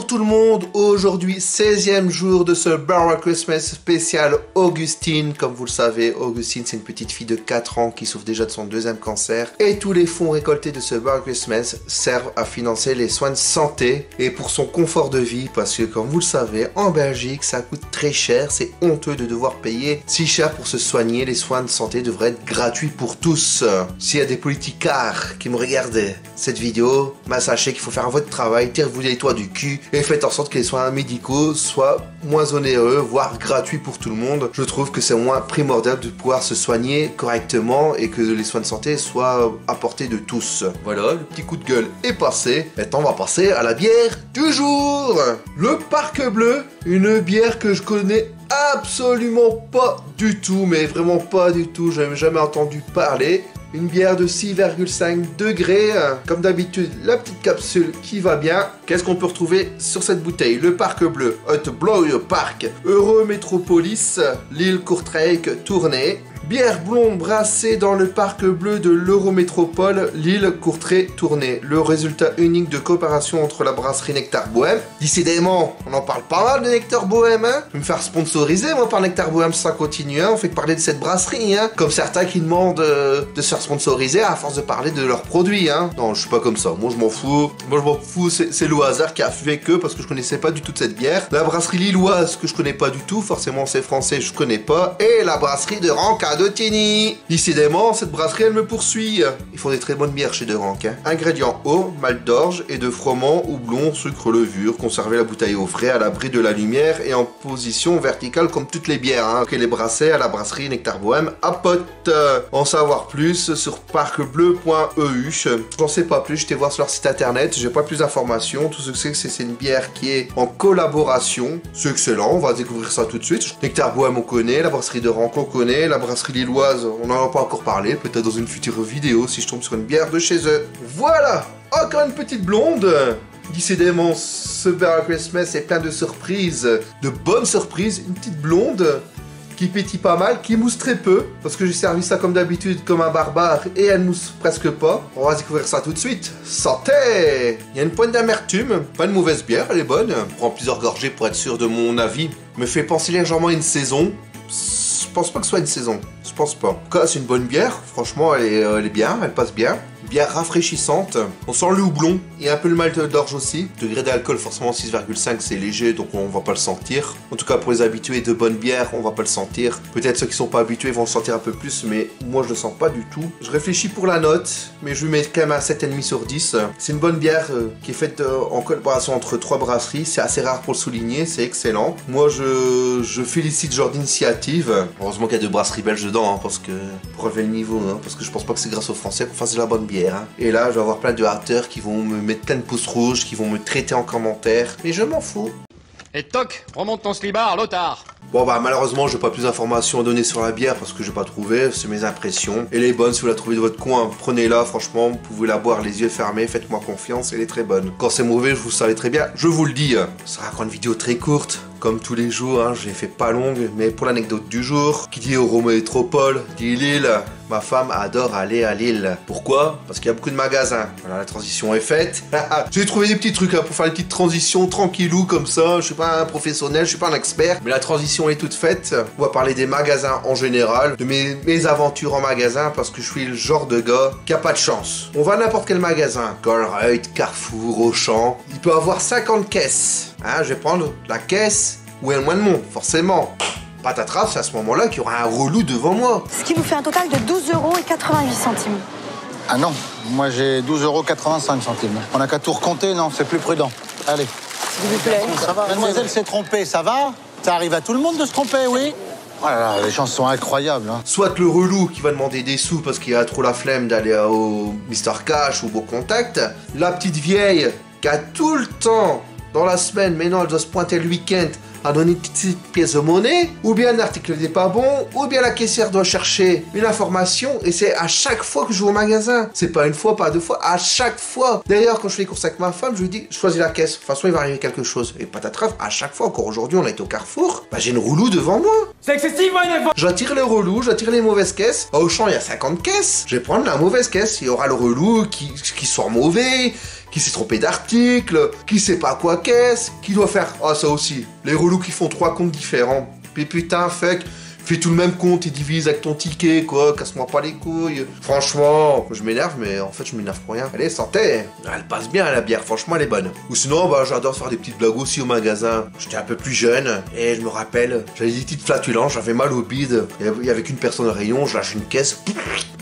Bonjour tout le monde, aujourd'hui 16e jour de ce Merry Christmas spécial Augustine. Comme vous le savez, Augustine c'est une petite fille de 4 ans qui souffre déjà de son deuxième cancer. Et tous les fonds récoltés de ce Merry Christmas servent à financer les soins de santé et pour son confort de vie. Parce que comme vous le savez, en Belgique ça coûte très cher, c'est honteux de devoir payer si cher pour se soigner. Les soins de santé devraient être gratuits pour tous. S'il y a des politicards qui me regardent cette vidéo, bah sachez qu'il faut faire votre travail, tirez-vous les toits du cul et faites en sorte que les soins médicaux soient moins onéreux, voire gratuits pour tout le monde. Je trouve que c'est moins primordial de pouvoir se soigner correctement et que les soins de santé soient à portée de tous. Voilà, le petit coup de gueule est passé. Maintenant, on va passer à la bière du jour. Le Parc Bleu, une bière que je connais absolument pas du tout, mais vraiment pas du tout, je n'avais jamais entendu parler. Une bière de 6,5 degrés, comme d'habitude la petite capsule qui va bien. Qu'est-ce qu'on peut retrouver sur cette bouteille? Le Parc Bleu, Blow Park, Eurométropolis, Lille Courtrai Tournai. Bière blonde brassée dans le Parc Bleu de l'Eurométropole, Lille Courtrai Tournai. Le résultat unique de coopération entre la brasserie Nectar Bohème. Décidément, on en parle pas mal de Nectar Bohème, hein. Je vais me faire sponsoriser moi par Nectar Bohème si ça continue, hein. On fait que parler de cette brasserie, hein. Comme certains qui demandent de se faire sponsoriser à force de parler de leurs produits, hein. Non, je suis pas comme ça, moi je m'en fous. Moi je m'en fous, c'est le hasard qui a fait que, parce que je connaissais pas du tout cette bière. La brasserie lilloise que je connais pas du tout, forcément c'est français, je connais pas. Et la brasserie de Ranca de Tigny. Décidément, cette brasserie, elle me poursuit. Ils font des très bonnes bières chez De Rank, hein. Ingrédients eau, malt d'orge et de froment, houblon, sucre, levure. Conserver la bouteille au frais, à l'abri de la lumière et en position verticale comme toutes les bières, hein, qu'elle est brassée à la brasserie Nectar Bohème à Pote. En savoir plus sur parcbleu.eu. J'en sais pas plus, j'étais voir sur leur site internet, j'ai pas plus d'informations. Tout ce que c'est une bière qui est en collaboration. C'est excellent, on va découvrir ça tout de suite. Nectar Bohème on connaît, la brasserie De Rank on connaît, la brasserie lilloise, on n'en a pas encore parlé, peut-être dans une future vidéo si je tombe sur une bière de chez eux. Voilà, encore une petite blonde. Décidément, ce Merry Christmas est plein de surprises, de bonnes surprises. Une petite blonde qui pétille pas mal, qui mousse très peu, parce que j'ai servi ça comme d'habitude, comme un barbare, et elle mousse presque pas. On va découvrir ça tout de suite. Santé! Il y a une pointe d'amertume, pas une mauvaise bière, elle est bonne. Je prends plusieurs gorgées pour être sûr de mon avis. Me fait penser légèrement à une saison. Je pense pas que ce soit une saison, je pense pas. En tout cas, c'est une bonne bière, franchement, elle est bien, elle passe bien. Bière rafraîchissante, on sent le houblon et un peu le malt d'orge aussi. Degré d'alcool, forcément 6,5, c'est léger, donc on va pas le sentir. En tout cas, pour les habitués de bonne bière, on va pas le sentir. Peut-être ceux qui sont pas habitués vont le sentir un peu plus, mais moi je le sens pas du tout. Je réfléchis pour la note, mais je lui mets quand même un 7,5 sur 10. C'est une bonne bière qui est faite en collaboration entre 3 brasseries, c'est assez rare pour le souligner, c'est excellent. Moi je félicite ce genre d'initiative. Heureusement qu'il y a 2 brasseries belges dedans, hein, parce que pour relever le niveau, hein, parce que je pense pas que c'est grâce aux Français qu'on fasse de la bonne bière. Hein. Et là, je vais avoir plein de haters qui vont me mettre plein de pouces rouges, qui vont me traiter en commentaire. Mais je m'en fous. Et toc, remonte ton slibard, l'otard. Bon bah malheureusement j'ai pas plus d'informations à donner sur la bière parce que j'ai pas trouvé, c'est mes impressions. Elle est bonne, si vous la trouvez de votre coin, prenez-la, franchement, vous pouvez la boire les yeux fermés, faites-moi confiance, elle est très bonne. Quand c'est mauvais, je vous savez très bien, je vous le dis. Ça sera encore une vidéo très courte, comme tous les jours, hein, je l'ai fait pas longue, mais pour l'anecdote du jour, qui dit Eurométropole, dit Lille, ma femme adore aller à Lille. Pourquoi? Parce qu'il y a beaucoup de magasins. Voilà, la transition est faite. J'ai trouvé des petits trucs hein, pour faire une petite transition tranquillou comme ça, je suis pas un professionnel, je suis pas un expert, mais la transition est toute faite. On va parler des magasins en général, de mes aventures en magasin, parce que je suis le genre de gars qui a pas de chance. On va à n'importe quel magasin, Colruyt, Carrefour, Auchan, il peut avoir 50 caisses. Hein, je vais prendre la caisse où il y a le moins de monde, forcément. Patatras, c'est à ce moment-là qu'il y aura un relou devant moi. Ce qui vous fait un total de 12,88 €. Ah non, moi j'ai 12,85 €. On n'a qu'à tout recompter, non, c'est plus prudent. Allez. S'il vous plaît. Ça va, mademoiselle s'est trompée, ça va? Ça arrive à tout le monde de se tromper, oui? Oh là là, les chances sont incroyables. Hein. Soit le relou qui va demander des sous parce qu'il a trop la flemme d'aller au Mr Cash ou Beau Contact. La petite vieille qui a tout le temps dans la semaine, mais non, elle doit se pointer le week-end à donner une petite pièce de monnaie, ou bien l'article n'est pas bon, ou bien la caissière doit chercher une information, et c'est à chaque fois que je vais au magasin. C'est pas une fois, pas deux fois, à chaque fois. D'ailleurs, quand je fais les courses avec ma femme, je lui dis, choisis la caisse, de toute façon il va arriver quelque chose. Et patatras, à chaque fois, encore aujourd'hui, on a été au Carrefour, bah j'ai une rouloute devant moi. C'est excessivement énervant. J'attire les relous, j'attire les mauvaises caisses. À Auchan, il y a 50 caisses. Je vais prendre la mauvaise caisse. Il y aura le relou qui sort mauvais, qui s'est trompé d'article, qui sait pas quoi caisse, qui doit faire... Ah, ça aussi. Les relous qui font 3 comptes différents. Puis putain, fuck. Fais tout le même compte et divise avec ton ticket, quoi. Casse-moi pas les couilles. Franchement, je m'énerve, mais en fait, je m'énerve pour rien. Allez, santé. Elle passe bien, la bière. Franchement, elle est bonne. Ou sinon, bah, j'adore faire des petites blagues aussi au magasin. J'étais un peu plus jeune et je me rappelle, j'avais des petites flatulences, j'avais mal au bide. Il y avait qu'une personne au rayon, je lâche une caisse.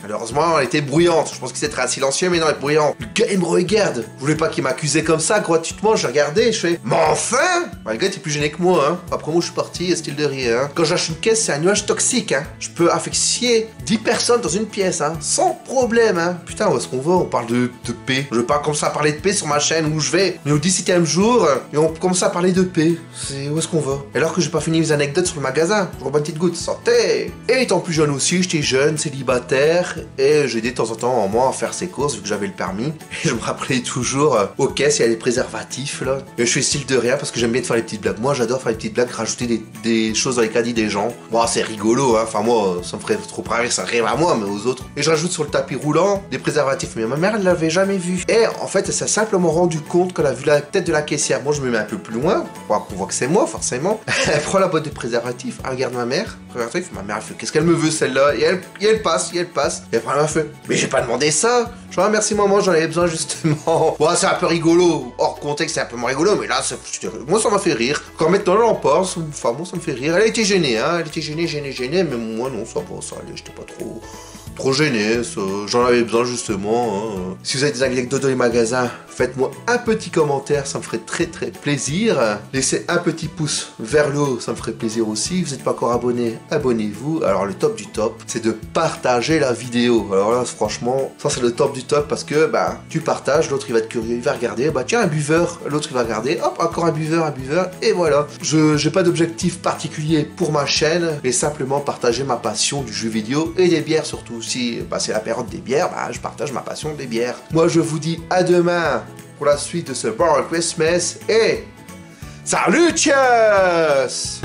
Malheureusement, elle était bruyante. Je pense que c'était très silencieux, mais non, elle est bruyante. Le gars, il me regarde. Je voulais pas qu'il m'accusait comme ça, gratuitement. J'ai regardé, je fais, mais enfin! Bah, le gars était plus gêné que moi, hein. Après moi, je suis parti, style de rire, hein. Quand j'achète une caisse, c'est un nuage toxique, hein. Je peux affecter 10 personnes dans une pièce, hein. Sans problème, hein. Putain, où est-ce qu'on va? On parle de paix. Je veux pas commencer à parler de paix sur ma chaîne où je vais. Mais au 17e jour, et on commence à parler de paix. C'est où est-ce qu'on va? Alors que j'ai pas fini mes anecdotes sur le magasin. Je reprends une petite goutte, santé! Et étant plus jeune aussi, j'étais jeune, célibataire. Et j'ai aidé de temps en temps en moi à faire ses courses vu que j'avais le permis. Et je me rappelais toujours aux caisses, il y a les préservatifs là. Et je fais style de rien parce que j'aime bien de faire les petites blagues. Moi j'adore faire les petites blagues, rajouter des choses dans les caddies des gens. Bon, c'est rigolo, hein. Enfin moi, ça me ferait trop pas rire, ça arrive à moi, mais aux autres. Et je rajoute sur le tapis roulant des préservatifs. Mais ma mère elle l'avait jamais vu. Et en fait, elle s'est simplement rendu compte qu'elle a vu la tête de la caissière. Moi je me mets un peu plus loin pour qu'on voit que c'est moi forcément. Elle prend la boîte de préservatifs, elle regarde ma mère. Ma mère elle fait qu'est-ce qu'elle me veut celle-là? Et elle passe. Et après elle m'a fait mais j'ai pas demandé ça. Je dis merci maman, j'en avais besoin justement. Bon, c'est un peu rigolo. Hors contexte, c'est un peu moins rigolo, mais là, moi ça m'a fait rire. Quand maintenant j'en pense, enfin moi ça me fait rire. Elle était gênée, hein. Elle était gênée, mais moi non, ça va, ça allait, j'étais pas trop gêné, j'en avais besoin justement. Hein. Si vous avez des anecdotes dans les magasins, faites-moi un petit commentaire, ça me ferait très plaisir. Laissez un petit pouce vers le haut, ça me ferait plaisir aussi. Vous n'êtes pas encore abonné, abonnez-vous. Alors le top du top, c'est de partager la vidéo. Alors là franchement, ça c'est le top du top parce que bah tu partages, l'autre il va être curieux, il va regarder, bah tiens un buveur, l'autre il va regarder, hop encore un buveur, et voilà. Je n'ai pas d'objectif particulier pour ma chaîne, mais simplement partager ma passion du jeu vidéo et des bières surtout. Si bah, c'est la période des bières, bah, je partage ma passion des bières. Moi, je vous dis à demain pour la suite de ce Barrow Christmas et salut, cheers!